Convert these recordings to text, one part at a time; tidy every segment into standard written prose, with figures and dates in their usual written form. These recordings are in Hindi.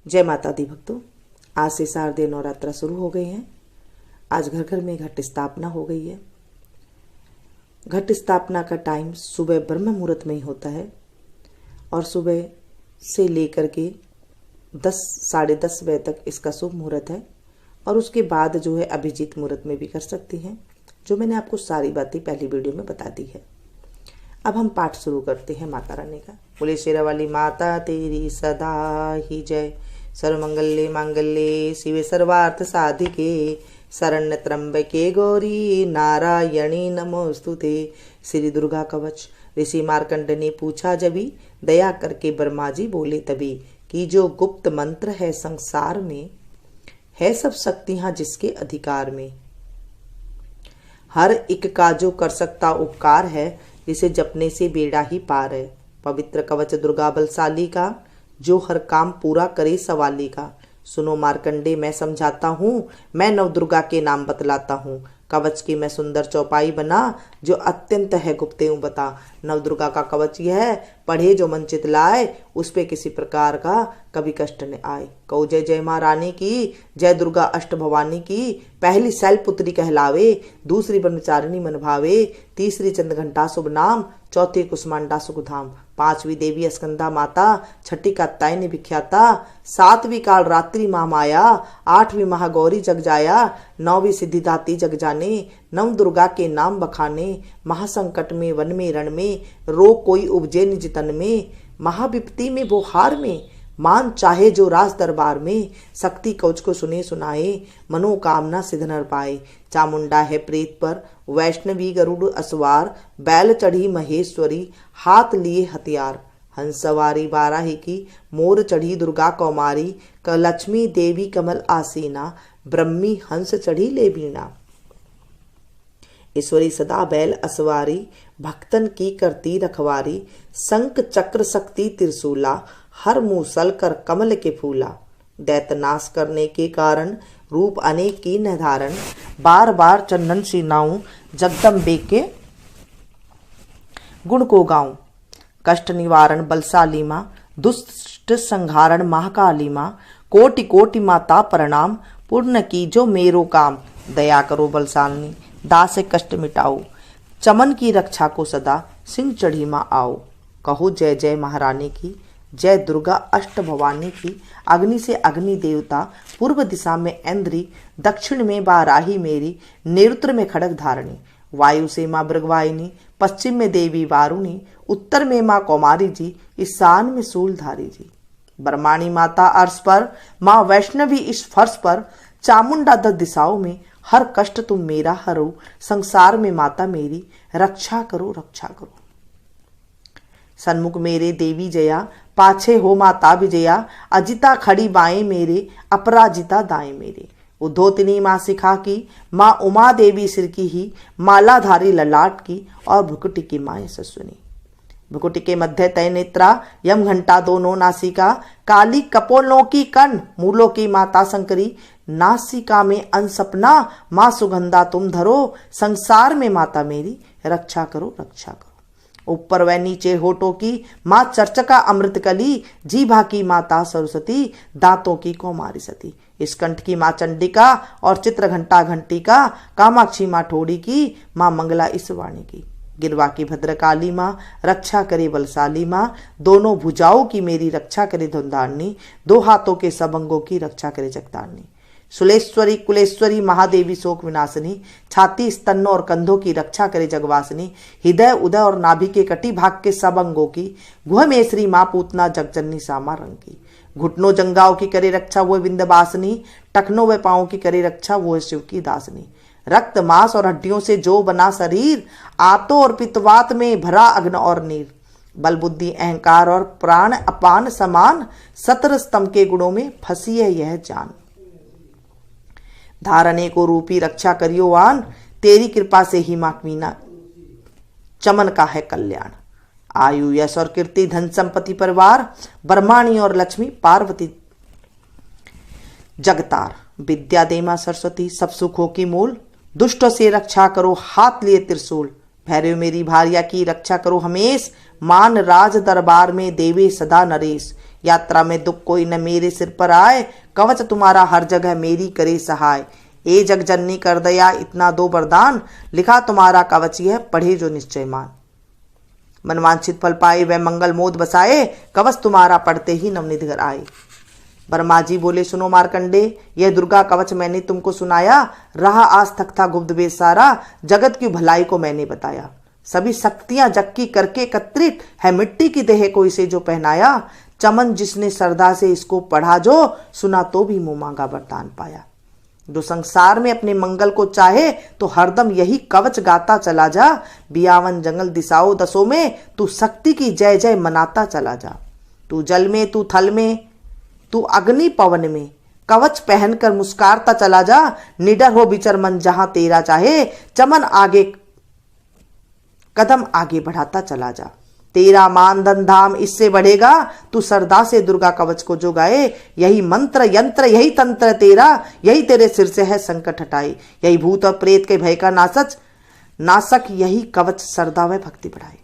जय माता दी भक्तों। आज से शारदीय नवरात्र शुरू हो गए हैं। आज घर घर में घट स्थापना हो गई है। घट स्थापना का टाइम सुबह ब्रह्म मुहूर्त में ही होता है और सुबह से लेकर के 10 साढ़े 10 बजे तक इसका शुभ मुहूर्त है और उसके बाद जो है अभिजीत मुहूर्त में भी कर सकती हैं, जो मैंने आपको सारी बातें पहली वीडियो में बता दी है। अब हम पाठ शुरू करते हैं माता रानी का। बोले शेरा वाली माता तेरी सदा ही जय। सर्वमंगल्ये मांगल्ये शिवे सर्वार्थ साधिके शरण्य त्र्यंबके गौरी नारायणी नमोस्तुते। श्री दुर्गा कवच। ऋषि मार्कंड ने पूछा जबी, दया करके ब्रह्मा जी बोले तभी, कि जो गुप्त मंत्र है संसार में, है सब शक्तियां जिसके अधिकार में। हर एक का जो कर सकता उपकार है, जिसे जपने से बेड़ा ही पार है। पवित्र कवच दुर्गा बलशाली का, जो हर काम पूरा करे सवाली का। सुनो मार्कंडे मैं समझाता हूँ, मैं नवदुर्गा के नाम बतलाता हूँ। कवच की मैं सुंदर चौपाई बना, जो अत्यंत है गुप्तेऊ बता। नवदुर्गा का कवच यह पढ़े जो मन चित लाए, उस पे किसी प्रकार का कभी कष्ट न आए। कहो जय जय माँ रानी की, जय दुर्गा अष्ट भवानी की। पहली शैलपुत्री कहलावे, दूसरी ब्रह्मचारिणी मन भावे, तीसरी चंद्र घंटा शुभ नाम, चौथी कुसमांडा सुख धाम। पांचवी देवी स्कंदा माता, छठी कात्यायनी विख्याता, सातवीं काल रात्रि माँ माया, आठवीं महागौरी जग जाया, नौवीं सिद्धिदाती जग जाने। नव दुर्गा के नाम बखाने, महासंकट में वन में रण में, रोग कोई उपजे निज तन में। महाविपत्ति में वो हार में, मान चाहे जो राज दरबार में। शक्ति कवच को सुने सुनाए, मनोकामना सिद्ध नर पाए। चामुंडा है प्रेत पर, वैष्णवी गरुड़ असवार, बैल चढ़ी महेश्वरी, हाथ लिए हथियार। हंस सवारी बाराही की, मोर चढ़ी दुर्गा कौमारी, लक्ष्मी देवी कमल आसीना, ब्रह्मी हंस चढ़ी ले बीना। ईश्वरी सदा बैल असवारी, भक्तन की करती रखवारी। शंख चक्र शक्ति त्रिशूला, हर मूसल कर कमल के फूला। दैत्य नाश करने के कारण, रूप अनेक की निर्धारण। बार बार चंदन सीनाऊं, जगदम्बे के गुण को गाऊं। कष्ट निवारण बलशाली माँ, दुष्ट संहारण महाकाली माँ। कोटि कोटि माता प्रणाम, पूर्ण की जो मेरो काम। दया करो बलशालिनी, दास से कष्ट मिटाओ, चमन की रक्षा को सदा सिंह चढ़ी माँ आओ। कहो जय जय महारानी की, जय दुर्गा अष्ट भवानी की। अग्नि से अग्नि देवता, पूर्व दिशा में इंद्री, दक्षिण में बाराही मेरी, निरुद्र में खड़ग धारणी। वायु से माँ भृगवाहिनी, पश्चिम में देवी वारुणी, उत्तर में माँ कौमारी जी, ईशान में शूलधारी जी। ब्रह्माणी माता अर्श पर, माँ वैष्णवी इस फर्श पर। चामुंडा 10 दिशाओं में, हर कष्ट तुम मेरा हरो। संसार में माता मेरी, रक्षा करो रक्षा करो। सन्मुख मेरे देवी जया, पाछे हो माता विजया। अजिता खड़ी बाएं मेरे, अपराजिता दाएं मेरे। उद्धोतिनी माँ शिखा की, माँ उमा देवी सिर की ही, मालाधारी ललाट की, और भुकुटी की माँ यशस्विनी। भुकुटी के मध्य तय नेत्रा, यम घंटा दोनों नासिका। काली कपोलों की कर्ण, मूलों की माता शंकरी। नासिका में अनसपना, माँ सुगंधा तुम धरो। संसार में माता मेरी, रक्षा करो रक्षा करो। ऊपर व नीचे होठों की, माँ चर्चका अमृत कली। जीभा की माता सरस्वती, दांतों की कौमारी सती। इस कंठ की माँ चंडिका, और चित्र घंटा घंटी का। कामाक्षी माँ ठोड़ी की, माँ मंगला इस वाणी की। गिरवा की भद्रकाली माँ, रक्षा करे बलशाली माँ। दोनों भुजाओं की मेरी रक्षा करे धुंधारनी, दो हाथों के सब अंगों की रक्षा करे जगतारनी। सुलेश्वरी कुलेश्वरी महादेवी शोक विनाशिनी, छाती स्तनों और कंधों की रक्षा करे जगवासिनी। हृदय उदय और नाभि के कटी भाग के सब अंगों की, गुह मेसरी माँ पूतना जगजननी सामा रंग की। घुटनों जंगाओं की करे रक्षा वो विंध्यवासिनी, टखनों व पाँव की करे रक्षा वो है शिव की दासनी। रक्त मांस और हड्डियों से जो बना शरीर, आतो और पित्तवात में भरा अग्न और नीर। बल बुद्धि अहंकार और प्राण अपान समान, 17 स्तंभ के गुणों में फंसी है यह जान। धारने को रूपी रक्षा करियो आन, तेरी कृपा से ही माँ मीना चमन का है कल्याण। आयु यश और कीर्ति धन संपत्ति परिवार, ब्रह्माणी और लक्ष्मी पार्वती जगतार। विद्या दे माँ सरस्वती, सब सुखों की मूल। दुष्टों से रक्षा करो हाथ लिए त्रिशूल। भैरव मेरी भार्या की रक्षा करो हमेश, मान राज दरबार में देवे सदा नरेश। यात्रा में दुख कोई न मेरे सिर पर आए, कवच तुम्हारा हर जगह मेरी करे सहाय। ए जग जननी कर दया इतना दो वरदान, लिखा तुम्हारा कवच यह पढ़े जो निश्चय मान। मनवांछित फल पाए वह मंगल मोद बसाए, कवच तुम्हारा पढ़ते ही नवनिधि घर आए। ब्रह्मा जी बोले सुनो मार्कंडे, यह दुर्गा कवच मैंने तुमको सुनाया, रहा आज तक था गुप्त वेद सारा, जगत की भलाई को मैंने बताया। सभी शक्तियां जग की करके एकत्रित है, मिट्टी की देह को इसे जो पहनाया। चमन जिसने श्रद्धा से इसको पढ़ा जो, सुना तो भी मुंह मांगा वरदान पाया। जो संसार में अपने मंगल को चाहे तो हरदम यही कवच गाता चला जा। बियावन जंगल दिशाओं दसों में तू शक्ति की जय जय मनाता चला जा। तू जल में, तू थल में, तू अग्नि पवन में, कवच पहनकर मुस्कारता चला जा। निडर हो विचर मन जहां तेरा चाहे, चमन आगे कदम आगे बढ़ाता चला जा। तेरा मान धन धाम इससे बढ़ेगा, तू श्रद्धा से दुर्गा कवच को जो गाए। यही मंत्र यंत्र यही तंत्र तेरा, यही तेरे सिर से है संकट हटाए। यही भूत और प्रेत के भय का नाशक यही कवच श्रद्धा व भक्ति बढ़ाए।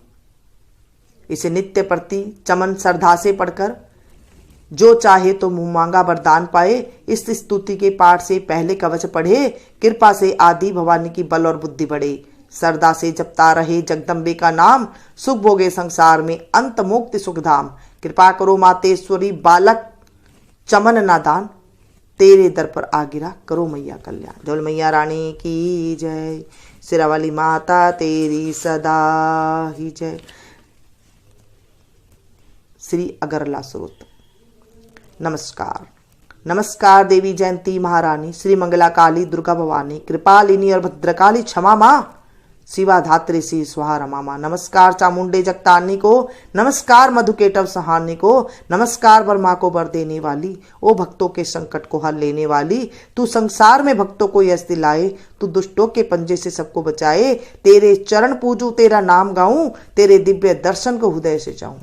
इसे नित्य प्रति चमन श्रद्धा से पढ़कर जो चाहे तो मुंह मांगा वरदान पाए। इस स्तुति के पाठ से पहले कवच पढ़े, कृपा से आदि भवानी की बल और बुद्धि बढ़े। श्रद्धा से जपता रहे जगदम्बे का नाम, सुख भोगे संसार में अंत मुक्ति सुखधाम। कृपा करो मातेश्वरी बालक चमन नादान, तेरे दर पर आ गिरा करो मैया कल्याण। जय मैया रानी की जय, सिरा वाली माता तेरी सदा ही जय। श्री अगरला स्रोत। नमस्कार नमस्कार देवी जयंती महारानी, श्री मंगला काली दुर्गा भवानी, कृपालिनी और भद्रकाली क्षमा माँ, शिवा धात्री श्री स्वाहा रमा माँ। नमस्कार चामुंडे जगतानी को, नमस्कार मधुकेटव सहानी को, नमस्कार ब्रह्मा को वर देने वाली, ओ भक्तों के संकट को हर लेने वाली। तू संसार में भक्तों को यश दिलाए, तू दुष्टों के पंजे से सबको बचाए। तेरे चरण पूजू, तेरा नाम गाऊं, तेरे दिव्य दर्शन को हृदय से चाहूं।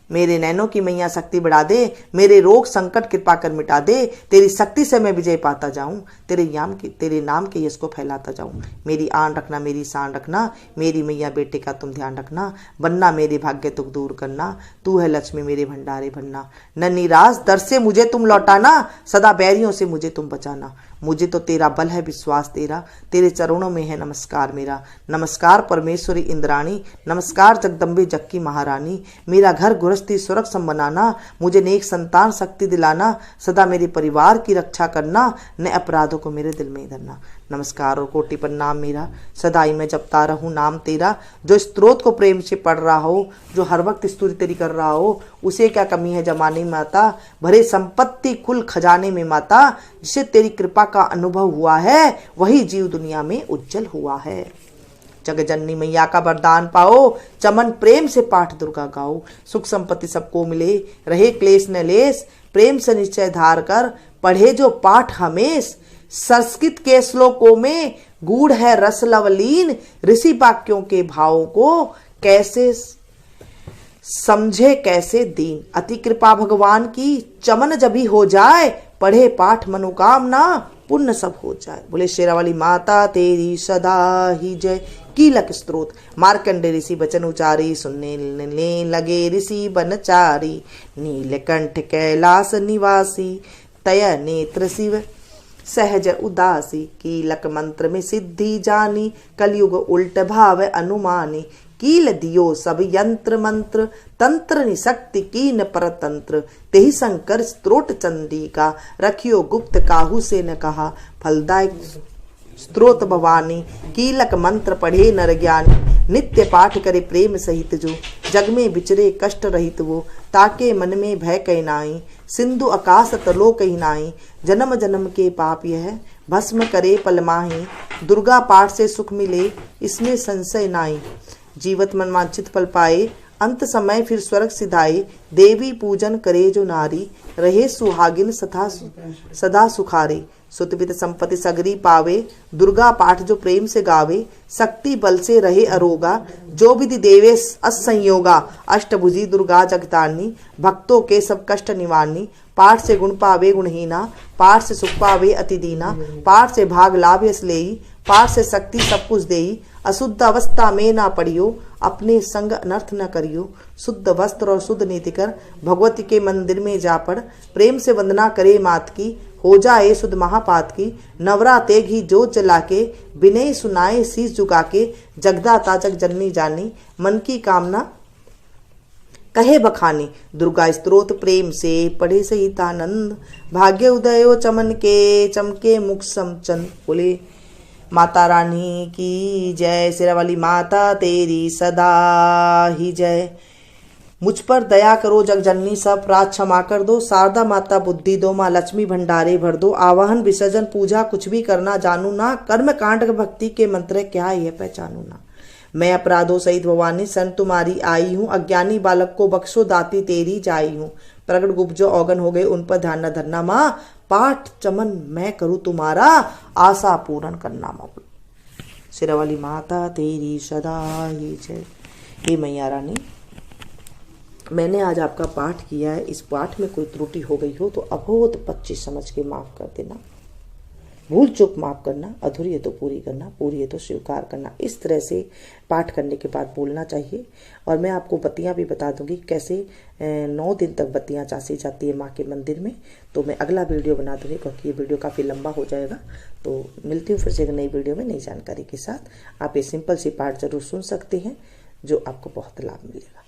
मेरे नैनों की मैया शक्ति बढ़ा दे, मेरे रोग संकट कृपा कर मिटा दे। तेरी शक्ति से मैं विजय पाता जाऊं, तेरे नाम के यश को फैलाता जाऊं। मेरी आन रखना, मेरी शान रखना, मेरी मैया बेटे का तुम ध्यान रखना। बनना मेरे भाग्य तुक दूर करना, तू है लक्ष्मी मेरे भंडारे भरना। न निराश दर से मुझे तुम लौटाना, सदा बैरियों से मुझे तुम बचाना। मुझे तो तेरा बल है विश्वास तेरा, तेरे चरणों में है नमस्कार मेरा। नमस्कार परमेश्वरी इंद्राणी, नमस्कार जगदम्बे जग की महारानी। मेरा घर गृहस्थी सुरक्षित बनाना, मुझे नेक संतान शक्ति दिलाना। सदा मेरे परिवार की रक्षा करना, न अपराधों को मेरे दिल में धरना। नमस्कार और कोटि प्रणाम मेरा, सदाई मैं जपता रहूं नाम तेरा। जो स्त्रोत को प्रेम से पढ़ रहा हो, जो हर वक्त स्तुति तेरी कर रहा हो, उसे क्या कमी है जमाने में माता। भरे संपत्ति कुल खजाने में माता, जिसे तेरी कृपा का अनुभव हुआ है, वही जीव दुनिया में उज्जवल हुआ है। जगजननी मैया का वरदान पाओ, चमन प्रेम से पाठ दुर्गा गाओ। सुख संपत्ति सबको मिले, रहे क्लेश न लेस, प्रेम से निश्चय धार कर पढ़े जो पाठ हमेश। संस्कृत के श्लोकों में गूढ़ है रस लवलीन, ऋषि वाक्यों के भावों को कैसे समझे कैसे दीन। अति कृपा भगवान की चमन जभी हो जाए, पढ़े पाठ मनोकामना पुण्य सब हो जाए। बोले शेरा वाली माता तेरी सदा ही जय। कीलक स्त्रोत। मार्कंडे ऋषि वचन उचारी, सुनने लगे ऋषि बनचारी। नीलकंठ कैलाश निवासी, तय नेत्र शिव सहज उदासी। कीलक मंत्र में सिद्धि जानी, कलयुग उल्ट भाव अनुमानी। कील दियो सब यंत्र मंत्र, तंत्र निशक्ति कीन परतंत्र। तेहि शंकर स्त्रोत चंडिका, रखियो गुप्त काहू से न कहा। फलदायक स्त्रोत भवानी, कीलक मंत्र पढ़े नर ज्ञानी। नित्य पाठ करे प्रेम सहित जो, जग में विचरे कष्ट रहित वो। ताके मन में भय कह नाई, सिंधु आकाश तलो कही नाई। जन्म जन्म के पाप यह भस्म करे पल माही। दुर्गा पाठ से सुख मिले, इसमें संशय नाई। जीवत मन वांछित फल पाए, अंत समय फिर स्वर्ग सिधाए। देवी पूजन करे जो नारी, रहे सुहागिन सदा सुखारी। सुत वित संपत्ति सगरी पावे, दुर्गा पाठ जो प्रेम से गावे, शक्ति बल से रहे अरोगा, जो विधि देवे असंयोगा, अष्टभुजी दुर्गा जगतारनी, भक्तों के सब कष्ट निवारनी, पाठ से गुण पावे गुणहीना, पाठ से सुख पावे अति दीना, पाठ से भाग लाभ यश लेई, पाठ से शक्ति सब कुछ देई, अशुद्ध अवस्था में ना पड़ियो, अपने संग अनर्थ न करियो, शुद्ध वस्त्र और शुद्ध नीति कर, भगवती के मंदिर में जा पड़, प्रेम से वंदना करे मात की, हो जाए शुद्ध महापात की, नवराते घी जोत जला के, विनय सुनाए शीश झुका के, जगदाता जग जननी जानी, मन की कामना कहे बखानी, दुर्गा स्तोत्र प्रेम से पढ़े सहितानंद, भाग्य उदयो चमन के, चमके मुख समचंद। बोले माता रानी की जय, शेरा वाली माता तेरी सदा ही जय। मुझ पर दया करो जग जननी, सब अपराध क्षमा कर दो, शारदा माता बुद्धि दो, माँ लक्ष्मी भंडारे भर दो, आवाहन विसर्जन पूजा कुछ भी करना जानू ना, कर्म कांड भक्ति के मंत्र क्या यह पहचानू ना। मैं अपराधों सहित भवानी सन तुम्हारी आई हूँ, अज्ञानी बालक को बख्शो दाती तेरी जाई हूँ, प्रगट गुप्त जो औगन हो गए उन पर ध्यान न धरना माँ, पाठ चमन मैं करूँ तुम्हारा, आशा पूर्ण करना माँ। शेरा वाली माता तेरी सदा ही जय। हे मैया रानी, मैंने आज आपका पाठ किया है, इस पाठ में कोई त्रुटि हो गई हो तो अबोध पच्ची समझ के माफ कर देना, भूल चूक माफ करना, अधूरी है तो पूरी करना, पूरी है तो स्वीकार करना। इस तरह से पाठ करने के बाद बोलना चाहिए। और मैं आपको बत्तियां भी बता दूंगी कैसे 9 दिन तक बत्तियां चासी जाती है माँ के मंदिर में, तो मैं अगला वीडियो बना दूंगी क्योंकि ये वीडियो काफ़ी लंबा हो जाएगा। तो मिलती हूँ फिर से एक नई वीडियो में नई जानकारी के साथ। आप ये सिंपल सी पाठ जरूर सुन सकते हैं जो आपको बहुत लाभ मिलेगा।